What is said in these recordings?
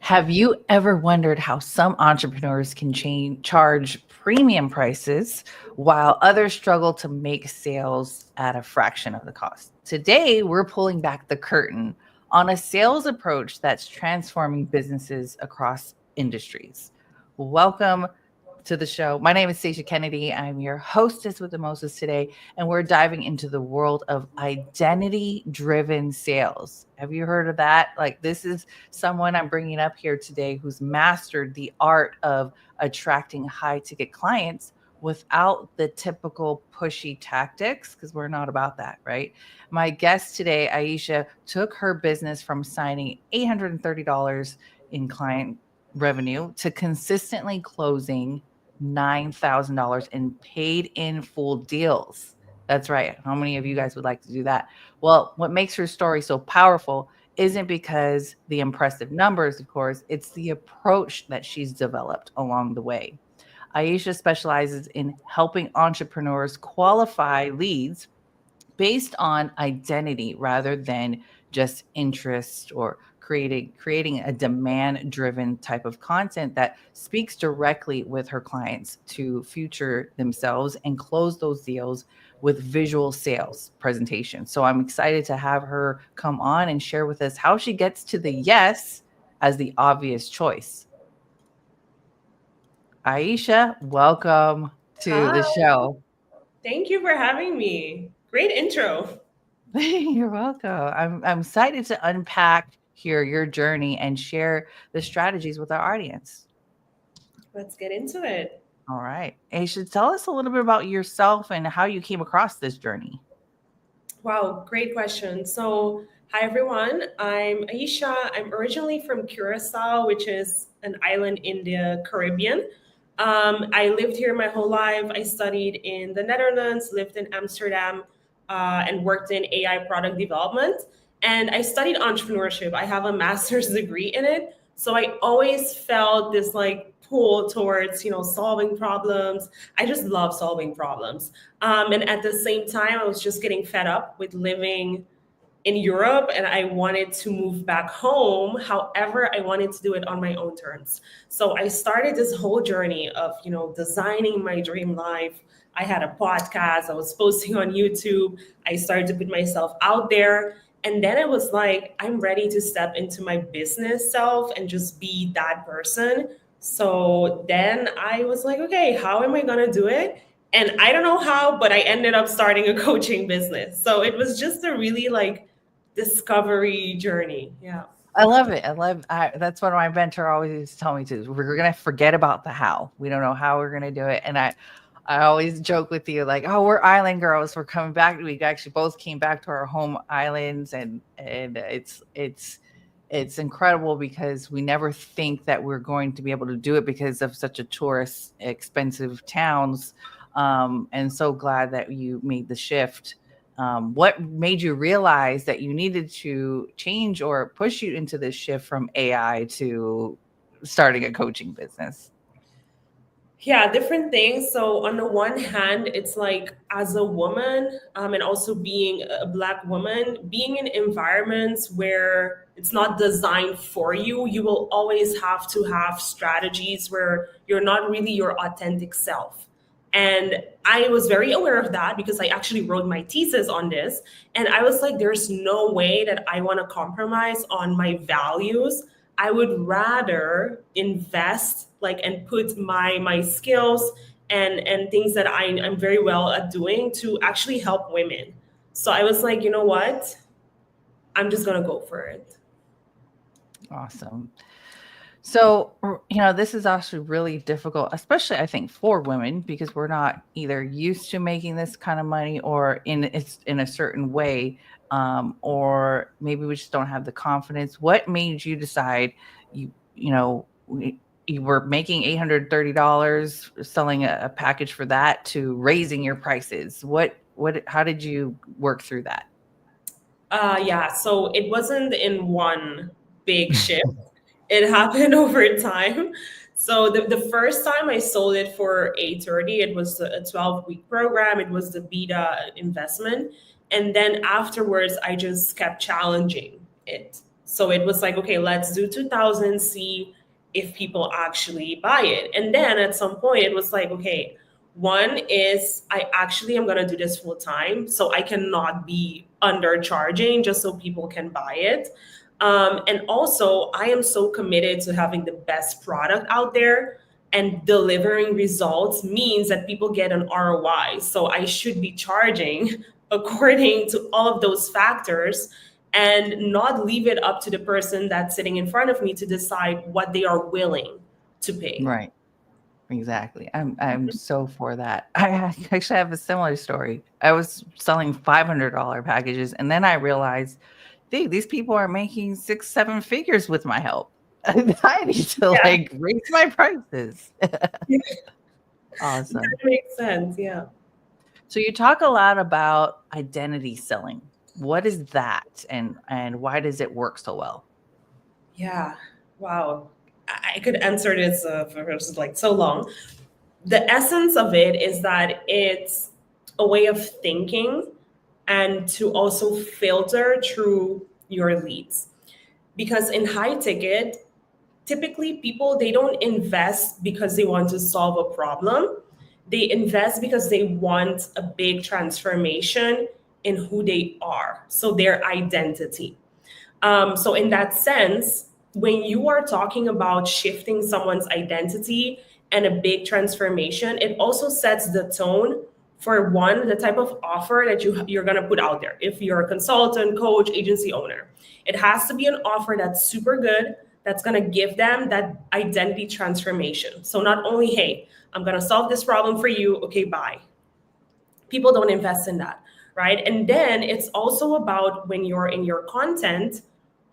Have you ever wondered how some entrepreneurs can charge premium prices while others struggle to make sales at a fraction of the cost? Today, we're pulling back the curtain on a sales approach that's transforming businesses across industries. Welcome to the show. My name is Aisha Kennedy. I'm your hostess with the Moses today, and we're diving into the world of identity driven sales. Have you heard of that? Like, this is someone I'm bringing up here today who's mastered the art of attracting high ticket clients without the typical pushy tactics, because we're not about that, right? My guest today, Aisha, took her business from signing $830 in client revenue to consistently closing $9,000 in paid in full deals. That's right. How many of you guys would like to do that? Well, what makes her story so powerful isn't because the impressive numbers, of course, it's the approach that she's developed along the way. Aisha specializes in helping entrepreneurs qualify leads based on identity rather than just interest, or creating a demand driven type of content that speaks directly with her clients to future themselves and close those deals with visual sales presentation. So I'm excited to have her come on and share with us how she gets to the yes as the obvious choice. Aisha, welcome to Hi, the show. thank you for having me. Great intro. You're welcome. I'm excited to unpack here your journey and share the strategies with our audience. Let's get into it. All right. Aisha, tell us a little bit about yourself and how you came across this journey. Wow, great question. So, hi everyone. I'm Aisha. I'm originally from Curacao, which is an island in the Caribbean. I lived here my whole life. I studied in the Netherlands, lived in Amsterdam, and worked in AI product development. And I studied entrepreneurship. I have a master's degree in it. So I always felt this like pull towards, solving problems. I just love solving problems. And at the same time, I was just getting fed up with living in Europe and I wanted to move back home. However, I wanted to do it on my own terms. So I started this whole journey of, designing my dream life. I had a podcast, I was posting on YouTube. I started to put myself out there. And then it was like, I'm ready to step into my business self and just be that person. So then I was like, okay, how am I going to do it? And I don't know how, but I ended up starting a coaching business. So it was just a really like discovery journey. Yeah. I love it. That's what my mentor always used to tell me to. We're gonna forget about the how. We don't know how we're gonna do it. And I always joke with you like, oh, we're island girls. We're coming back. We actually both came back to our home islands, and it's incredible because we never think that we're going to be able to do it because of such a tourist expensive towns. And so glad that you made the shift. What made you realize that you needed to change or push you into this shift from AI to starting a coaching business? Yeah, different things. So on the one hand, it's like as a woman, and also being a black woman, being in environments where it's not designed for you, you will always have to have strategies where you're not really your authentic self. And I was very aware of that because I actually wrote my thesis on this. And I was like, there's no way that I want to compromise on my values. I would rather invest like and put my skills and things that I'm very well at doing to actually help women. So I was like, you know what? I'm just gonna go for it. Awesome. So, this is actually really difficult, especially I think for women, because we're not either used to making this kind of money or it's in a certain way, or maybe we just don't have the confidence. What made you decide you know, you were making $830 selling a package for that to raising your prices? How did you work through that? Yeah, so it wasn't in one big shift. It happened over time. So the first time I sold it for 830, it was a 12-week program. It was the beta investment. And then afterwards, I just kept challenging it. So it was like, okay, let's do 2000, see if people actually buy it. And then at some point it was like, okay, one is I actually am going to do this full time. So I cannot be undercharging just so people can buy it. And also, I am so committed to having the best product out there, and delivering results means that people get an ROI. So I should be charging according to all of those factors and not leave it up to the person that's sitting in front of me to decide what they are willing to pay. Right. Exactly. I'm so for that. I actually have a similar story. I was selling $500 packages, and then I realized, these people are making 6, 7 figures with my help. I need to Yeah, like raise my prices. Awesome. that makes sense. Yeah. So you talk a lot about identity selling. What is that, and why does it work so well? Yeah. Wow. I could answer this for like so long. The essence of it is that it's a way of thinking and to also filter through your leads. Because in high ticket, typically people they don't invest because they want to solve a problem. They invest because they want a big transformation in who they are, so their identity. So in that sense, when you are talking about shifting someone's identity and a big transformation, it also sets the tone for one, the type of offer that you're going to put out there. If you're a consultant, coach, agency owner, it has to be an offer that's super good, that's going to give them that identity transformation. So not only, hey, I'm going to solve this problem for you, okay, bye. People don't invest in that, right? And then it's also about when you're in your content,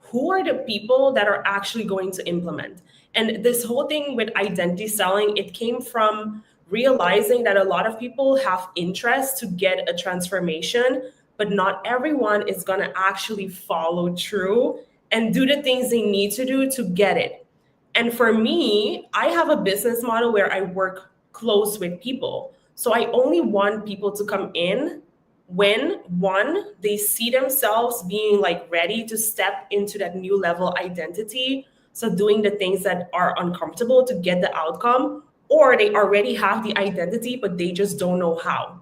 who are the people that are actually going to implement? And this whole thing with identity selling, it came from realizing that a lot of people have interest to get a transformation, but not everyone is going to actually follow through and do the things they need to do to get it. And for me, I have a business model where I work close with people. So I only want people to come in when one, they see themselves being like ready to step into that new level identity. So doing the things that are uncomfortable to get the outcome, or they already have the identity, but they just don't know how.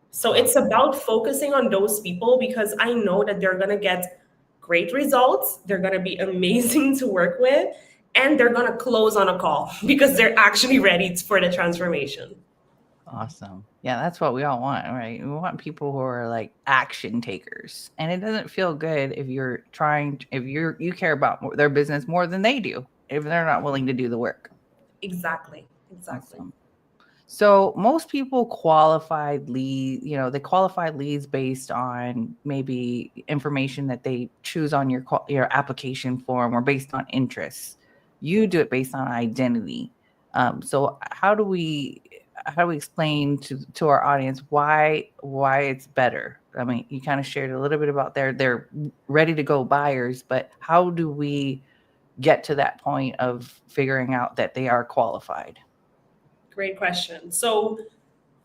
So it's Awesome. about focusing on those people because I know that they're going to get great results. They're going to be amazing to work with, and they're going to close on a call because they're actually ready for the transformation. Awesome. Yeah, that's what we all want, right? We want people who are like action takers. And it doesn't feel good if you care about their business more than they do, if they're not willing to do the work. Exactly. Exactly. Awesome. So most people they qualified leads based on maybe information that they choose on your application form, or based on interests. You do it based on identity. So how do we explain to our audience why it's better? I mean, you kind of shared a little bit about they're ready to go buyers, but how do we get to that point of figuring out that they are qualified? Great question. So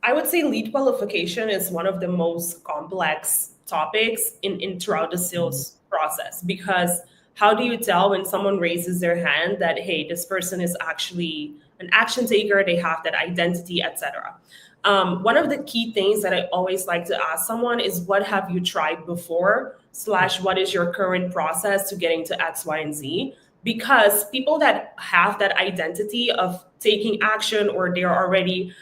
I would say lead qualification is one of the most complex topics in throughout the Mhm. sales process, because how do you tell when someone raises their hand that hey, this person is actually an action taker, they have that identity, etc. One of the key things that I always like to ask someone is what have you tried before slash what is your current process to getting to X, Y, and Z, because people that have that identity of taking action, or they're already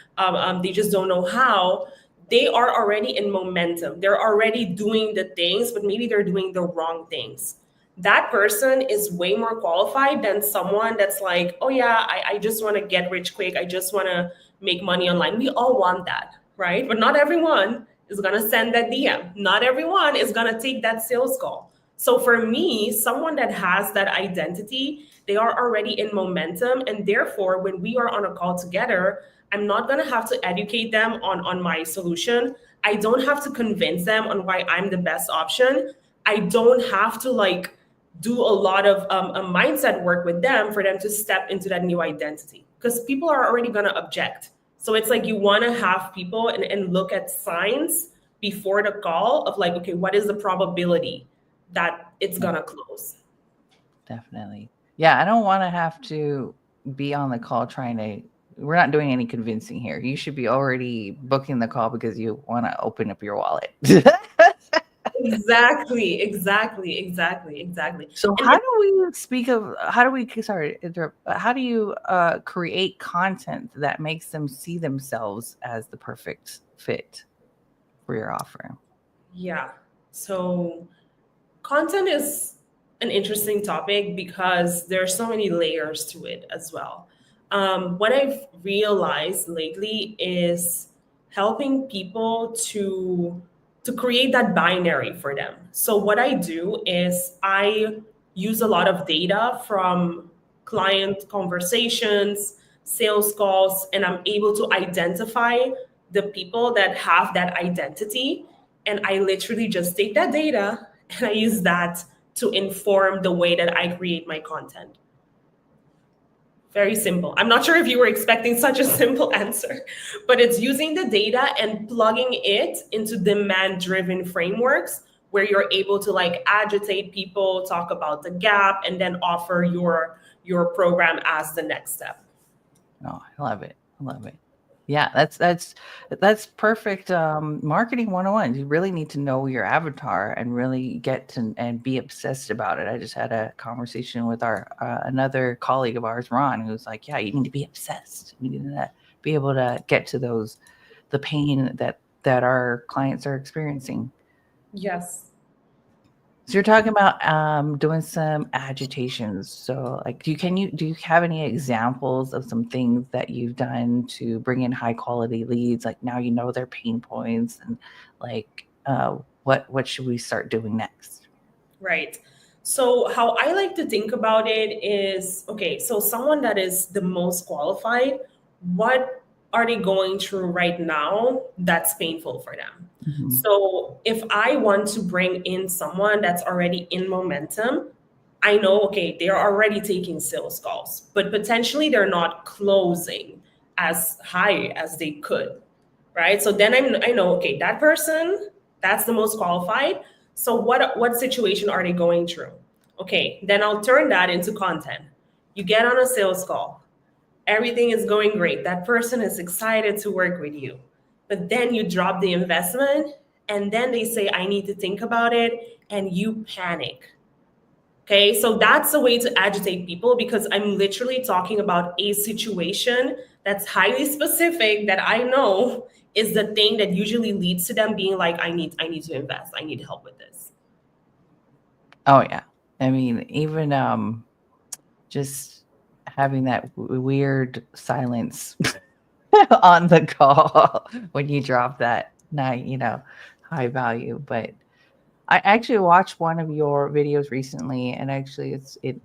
they just don't know how, they are already in momentum, they're already doing the things, but maybe they're doing the wrong things. That person is way more qualified than someone that's like, oh yeah, I just want to get rich quick, I just want to make money online. We all want that, right? But not everyone is going to send that DM, not everyone is going to take that sales call. So for me, someone that has that identity, they are already in momentum. And therefore, when we are on a call together, I'm not going to have to educate them on my solution. I don't have to convince them on why I'm the best option. I don't have to like do a lot of a mindset work with them for them to step into that new identity, because people are already going to object. So it's like you want to have people and look at signs before the call of like, okay, what is the probability that it's gonna close. Definitely. Yeah, I don't want to have to be on the call trying to. We're not doing any convincing here. You should be already booking the call because you want to open up your wallet. Exactly. So And how do we speak of how do we sorry interrupt, how do you create content that makes them see themselves as the perfect fit for your offer? yeah, so content is an interesting topic because there are so many layers to it as well. What I've realized lately is helping people to create that binary for them. So what I do is I use a lot of data from client conversations, sales calls, and I'm able to identify the people that have that identity. And I literally just take that data and I use that to inform the way that I create my content. Very simple. I'm not sure if you were expecting such a simple answer, but it's using the data and plugging it into demand driven frameworks where you're able to like agitate people, talk about the gap, and then offer your program as the next step. Oh, I love it. I love it. Yeah, that's perfect marketing 101. You really need to know your avatar and really get to and be obsessed about it. I just had a conversation with our another colleague of ours, Ron, who's like, yeah, you need to be obsessed. You need to be able to get to the pain that our clients are experiencing. Yes. So you're talking about doing some agitations. So like do you have any examples of some things that you've done to bring in high quality leads? Like now you know their pain points and like what should we start doing next? Right. So, how I like to think about it is okay, so someone that is the most qualified, what are they going through right now that's painful for them? Mhm. So, if I want to bring in someone that's already in momentum, I know, okay, they're already taking sales calls, but potentially they're not closing as high as they could, right? So then I know, okay, that person, that's the most qualified. So what situation are they going through? Okay, then I'll turn that into content. You get on a sales call, everything is going great. That person is excited to work with you. But then you drop the investment and then they say, I need to think about it, and you panic. Okay, so that's a way to agitate people because I'm literally talking about a situation that's highly specific that I know is the thing that usually leads to them being like, I need to invest. I need help with this. Oh yeah. I mean, even just having that weird silence on the call when you drop that night, high value. But I actually watched one of your videos recently, and actually, it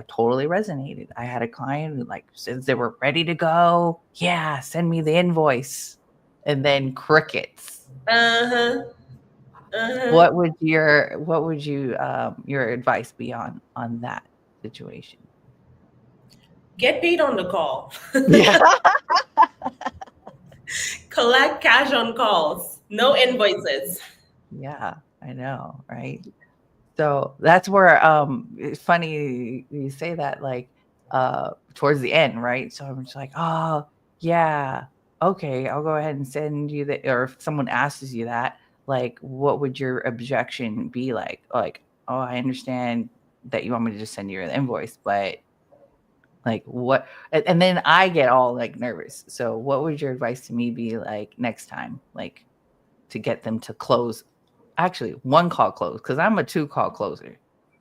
totally resonated. I had a client who like says they were ready to go. Yeah, send me the invoice, and then crickets. Uh-huh. Uh-huh. What would your advice be on that situation? Get paid on the call. Yeah. Collect cash on calls. No invoices. Yeah, I know, right? So that's where it's funny you say that like towards the end, right? So I'm just like, oh yeah, okay, I'll go ahead and send you the or if someone asks you that, like what would your objection be like? Like, oh, I understand that you want me to just send you an invoice, but like what and then I get all like nervous. So what would your advice to me be like next time? Like to get them to close actually one call close because I'm a two call closer.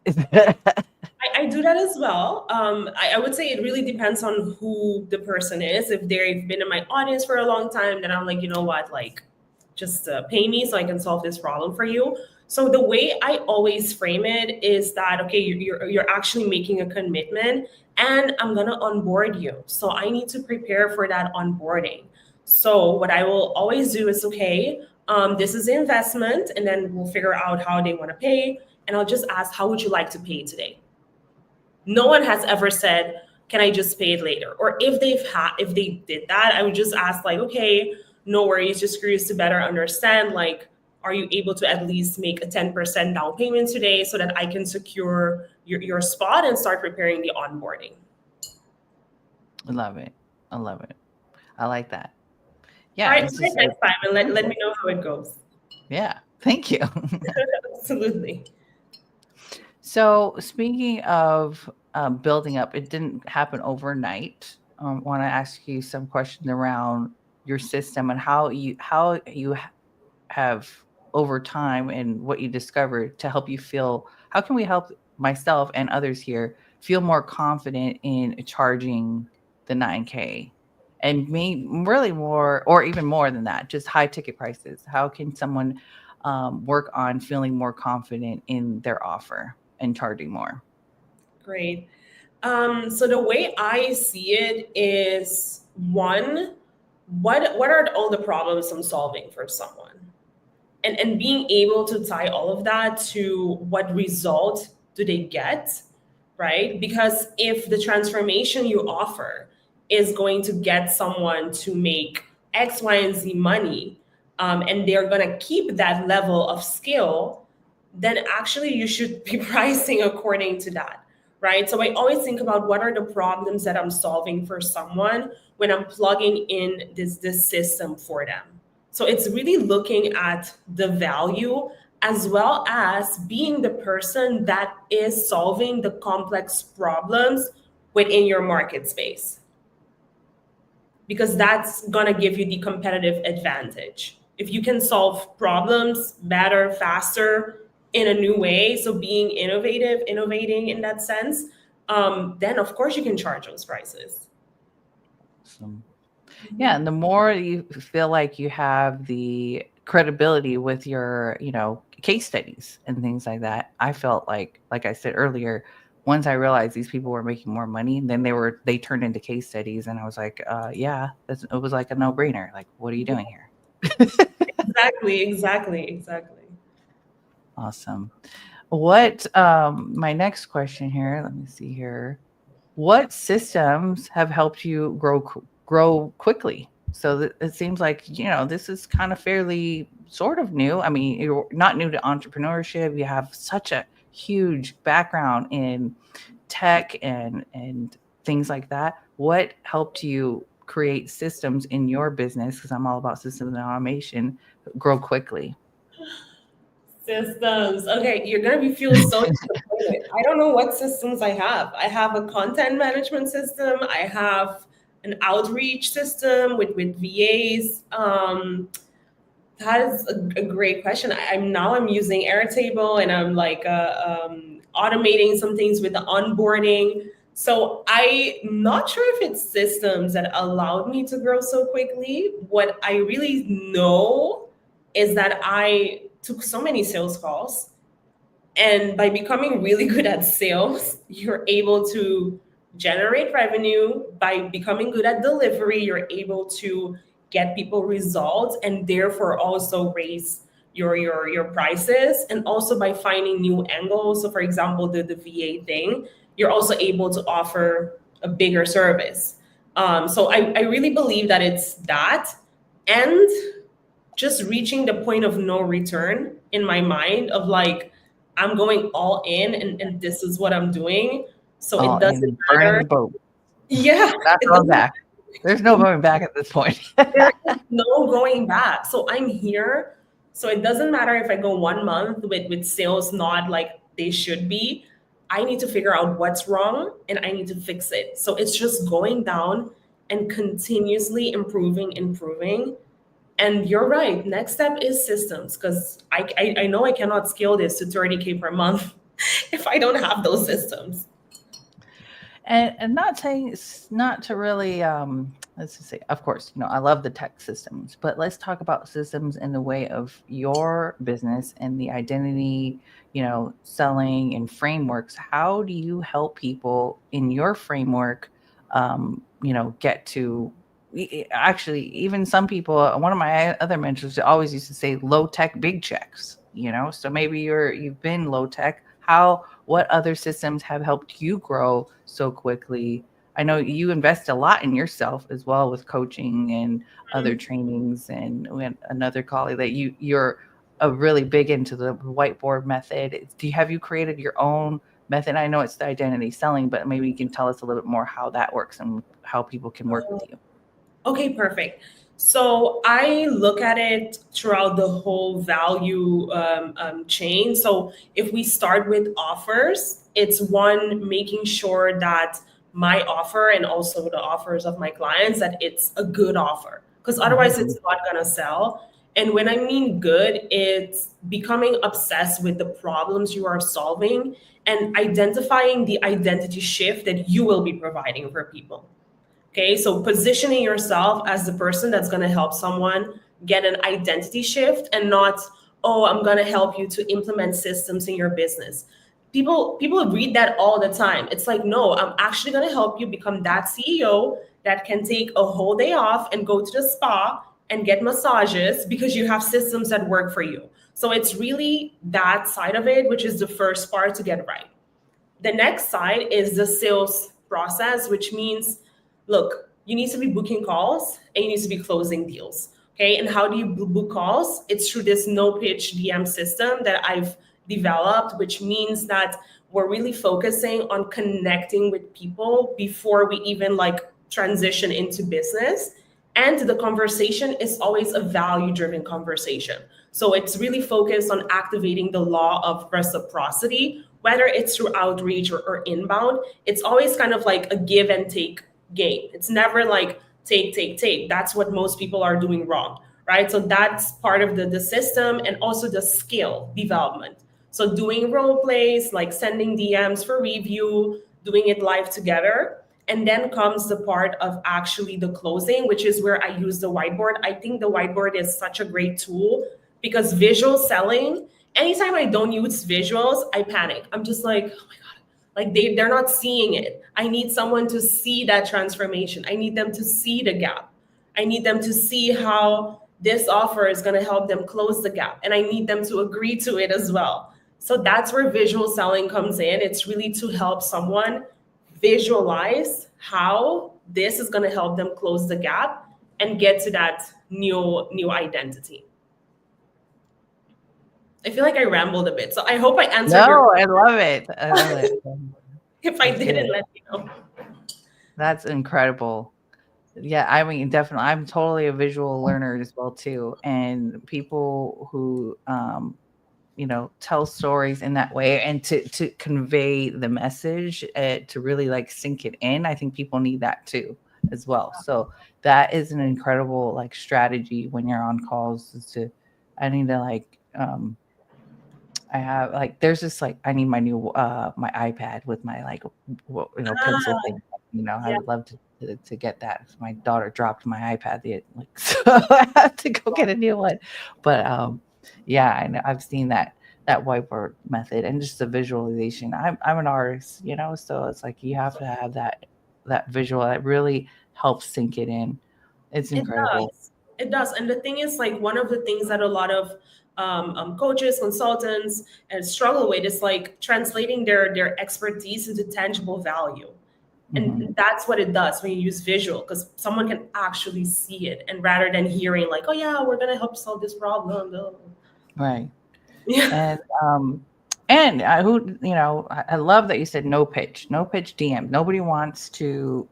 I do that as well. I would say it really depends on who the person is. If they've been in my audience for a long time, then I'm like, you know what, like, just pay me so I can solve this problem for you. So the way I always frame it is that okay, you're actually making a commitment, and I'm gonna onboard you. So I need to prepare for that onboarding. So what I will always do is okay, this is the investment, and then we'll figure out how they want to pay. And I'll just ask, how would you like to pay today? No one has ever said, can I just pay it later? Or if they did that, I would just ask like, okay, no worries, just curious to better understand, like, are you able to at least make a 10% down payment today so that I can secure your spot and start preparing the onboarding? I love it. I love it. I like that. Try Yeah, it it's just next time and let me simple. know how it goes. Yeah. Thank you. Absolutely. So speaking of building up, it didn't happen overnight. Want to ask you some questions around your system and how you have over time and what you discovered to help you feel. How can we help myself and others here feel more confident in charging the 9K and me really more or even more than that, just high ticket prices? How can someone work on feeling more confident in their offer and charging more? Great. So the way I see it is one, what are all the problems I'm solving for someone? And being able to tie all of that to what result do they get, right? Because if the transformation you offer is going to get someone to make X, Y, and Z money, and they're going to keep that level of skill, then actually you should be pricing according to that, right? So I always think about what are the problems that I'm solving for someone when I'm plugging in this system for them. So it's really looking at the value as well as being the person that is solving the complex problems within your market space, because that's going to give you the competitive advantage. If you can solve problems better, faster, in a new way, so being innovative, innovating in that sense, then of course you can charge those prices. So, yeah, and the more you feel like you have the credibility with your, case studies and things like that, I felt like I said earlier, once I realized these people were making more money, then they turned into case studies, and I was like, yeah, it was like a no brainer. Like, what are you doing here? Exactly, exactly, exactly. Awesome. What my next question here, let me see here. What systems have helped you grow quickly? So it seems like, this is kind of fairly sort of new. I mean, you're not new to entrepreneurship. You have such a huge background in tech and things like that. What helped you create systems in your business? Because I'm all about systems and automation, grow quickly. Systems. Okay, you're gonna be feel so disappointed. I don't know what systems I have. I have a content management system. I have an outreach system with VAs. That is a great question. I'm using Airtable, and I'm like automating some things with the onboarding. So I'm not sure if it's systems that allowed me to grow so quickly. What I really know is that I took so many sales calls, and by becoming really good at sales, you're able to generate revenue. By becoming good at delivery, you're able to get people results and therefore also raise your prices. And also by finding new angles. So for example, the VA thing, you're also able to offer a bigger service. So I really believe that it's that, and just reaching the point of no return in my mind of like, I'm going all in, and this is what I'm doing. So it All doesn't in, burning matter. the boat, Yeah, not it going doesn't. back. There's no going back at this point. There is no going back. So I'm here. So it doesn't matter if I go 1 month with sales not like they should be. I need to figure out what's wrong and I need to fix it. So it's just going down and continuously improving, improving. And you're right. Next step is systems, because I know I cannot scale this to 30K per month if I don't have those systems. And not saying it's not to really let's just say, of course, I love the tech systems, but let's talk about systems in the way of your business and the identity, selling and frameworks. How do you help people in your framework get to actually, even some people, one of my other mentors always used to say low tech big checks, so maybe you've been low tech. What other systems have helped you grow so quickly? I know you invest a lot in yourself as well with coaching and other trainings, and we had another colleague that you're really big into the whiteboard method. Have you created your own method? I know it's the identity selling, but maybe you can tell us a little bit more how that works and how people can work with you. Okay, perfect. So I look at it throughout the whole value chain. So if we start with offers, it's one, making sure that my offer and also the offers of my clients, that it's a good offer, because otherwise Mhm. it's not gonna sell. And when I mean good, it's becoming obsessed with the problems you are solving and identifying the identity shift that you will be providing for people. Okay, so positioning yourself as the person that's going to help someone get an identity shift, and not, oh, I'm going to help you to implement systems in your business. People read that all the time. It's like, no, I'm actually going to help you become that CEO that can take a whole day off and go to the spa and get massages because you have systems that work for you. So it's really that side of it, which is the first part to get right. The next side is the sales process, which means, look, you need to be booking calls and you need to be closing deals. Okay. And how do you book calls? It's through this no pitch DM system that I've developed, which means that we're really focusing on connecting with people before we even like transition into business. And the conversation is always a value driven conversation. So it's really focused on activating the law of reciprocity, whether it's through outreach or inbound. It's always kind of like a give and take game. It's never like take, take, take. That's what most people are doing wrong, right? So that's part of the system, and also the skill development. So doing role plays, like sending DMs for review, doing it live together. And then comes the part of actually the closing, which is where I use the whiteboard. I think the whiteboard is such a great tool because visual selling, anytime I don't use visuals, I panic. I'm just like, oh my God, like they're not seeing it. I need someone to see that transformation. I need them to see the gap. I need them to see how this offer is going to help them close the gap. And I need them to agree to it as well. So that's where visual selling comes in. It's really to help someone visualize how this is going to help them close the gap and get to that new identity. I feel like I rambled a bit, so I hope I answered your No, I question. love it. I love it. If I That's didn't, good. let me know. That's incredible. Yeah, I mean, definitely. I'm totally a visual learner as well too. And people who tell stories in that way and to convey the message, to really like sink it in. I think people need that too as well. So that is an incredible like strategy when you're on calls, is to I need to like I have like there's this like I need my new my iPad with my like pencil Ah, thing. I yeah. would love to get that. My daughter dropped my iPad like so I have to go get a new one. But yeah, I know I've seen that whiteboard method and just the visualization. I'm an artist, so it's like you have to have that visual that really helps sink it in. It's It incredible. does. It does. And the thing is, like, one of the things that a lot of coaches, consultants, and struggle with is like translating their expertise into tangible value. Hmm. And that's what it does when you use visual, because someone can actually see it, and rather than hearing like, oh yeah, we're gonna help solve this problem. No. Right. Yeah. And I love that you said no pitch DM. Nobody wants to,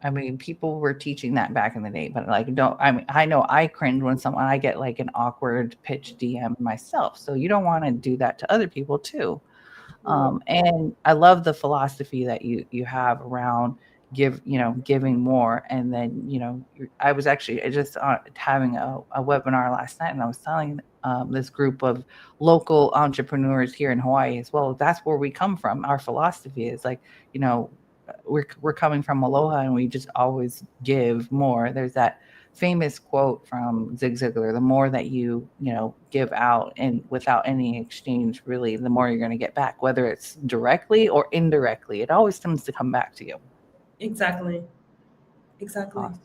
I mean, people were teaching that back in the day, but like, don't, I mean, I know I cringe when I get like an awkward pitch DM myself. So you don't want to do that to other people too. No. And I love the philosophy that you have around giving more. And then I was actually just having a webinar last night, and I was telling this group of local entrepreneurs here in Hawaii as well. That's where we come from. Our philosophy is like, we're coming from Aloha, and we just always give more. There's that famous quote from Zig Ziglar: the more that give out and without any exchange, really, the more you're going to get back, whether it's directly or indirectly. It always tends to come back to you. Exactly. Exactly. Awesome.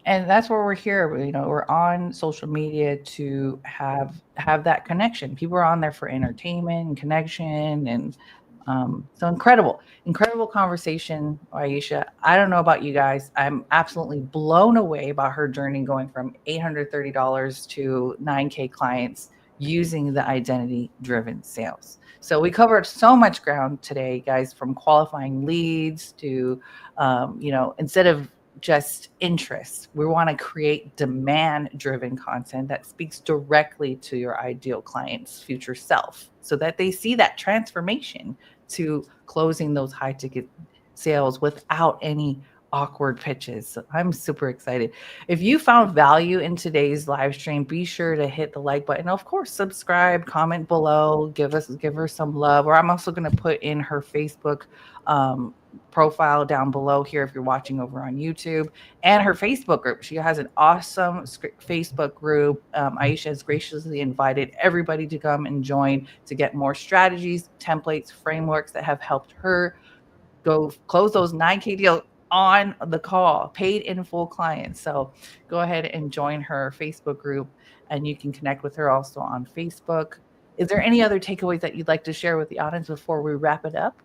And that's where we're here. We're on social media to have that connection. People are on there for entertainment and connection, and So incredible conversation, Aisha. I don't know about you guys. I'm absolutely blown away by her journey going from $830 to 9K clients using the identity driven sales. So we covered so much ground today, guys, from qualifying leads to, instead of just interest, we want to create demand driven content that speaks directly to your ideal client's future self so that they see that transformation to closing those high ticket sales without any awkward pitches. So I'm super excited. If you found value in today's live stream, be sure to hit the like button. Of course, subscribe, comment below, give her some love. Or I'm also going to put in her Facebook profile down below here if you're watching over on YouTube, and her Facebook group. She has an awesome Facebook group. Aisha has graciously invited everybody to come and join to get more strategies, templates, frameworks that have helped her go close those 9K deals on the call, paid in full clients. So go ahead and join her Facebook group, and you can connect with her also on Facebook. Is there any other takeaways that you'd like to share with the audience before we wrap it up?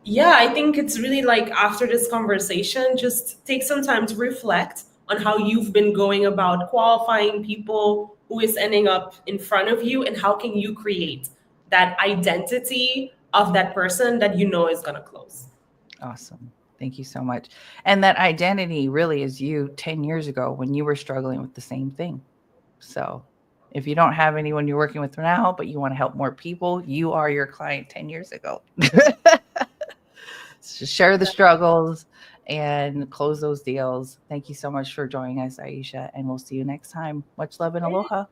Yeah, I think it's really like after this conversation, just take some time to reflect on how you've been going about qualifying people who is ending up in front of you, and how can you create that identity of that person that you know is going to close. Awesome. Thank you so much. And that identity really is you 10 years ago when you were struggling with the same thing. So if you don't have anyone you're working with now, but you want to help more people, you are your client 10 years ago. So share the struggles and close those deals. Thank you so much for joining us, Aisha, and we'll see you next time. Much love and aloha.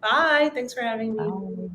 Bye. Thanks for having me. Bye.